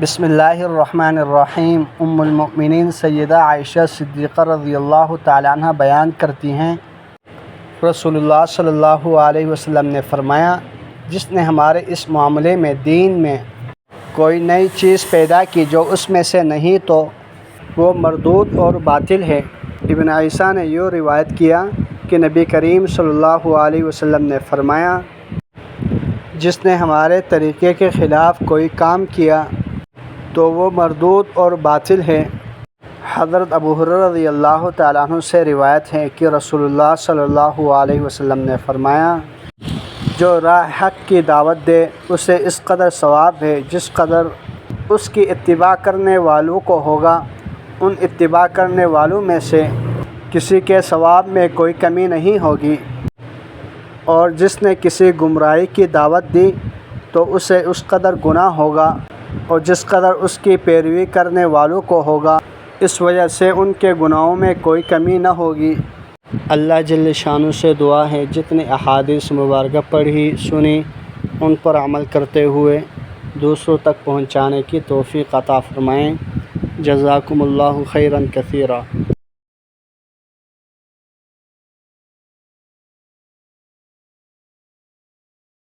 بسم اللہ الرحمن الرحیم۔ ام المؤمنین سیدہ عائشہ صدیقہ رضی اللہ تعالی عنہ بیان کرتی ہیں، رسول اللہ صلی اللہ علیہ وسلم نے فرمایا، جس نے ہمارے اس معاملے میں دین میں کوئی نئی چیز پیدا کی جو اس میں سے نہیں تو وہ مردود اور باطل ہے۔ ابن عیسیٰ نے یہ روایت کیا کہ نبی کریم صلی اللہ علیہ وسلم نے فرمایا، جس نے ہمارے طریقے کے خلاف کوئی کام کیا تو وہ مردود اور باطل ہے۔ حضرت ابو ہریرہ رضی اللہ تعالیٰ عنہ سے روایت ہے کہ رسول اللہ صلی اللہ علیہ وسلم نے فرمایا، جو راہ حق کی دعوت دے اسے اس قدر ثواب ہے جس قدر اس کی اتباع کرنے والوں کو ہوگا۔ ان اتباع کرنے والوں میں سے کسی کے ثواب میں کوئی کمی نہیں ہوگی، اور جس نے کسی گمراہی کی دعوت دی تو اسے اس قدر گناہ ہوگا اور جس قدر اس کی پیروی کرنے والوں کو ہوگا، اس وجہ سے ان کے گناہوں میں کوئی کمی نہ ہوگی۔ اللہ جل شانہ سے دعا ہے جتنے احادیث مبارکہ پڑھی سنی ان پر عمل کرتے ہوئے دوسروں تک پہنچانے کی توفیق عطا فرمائیں۔ جزاکم اللہ خیرا کثیرا۔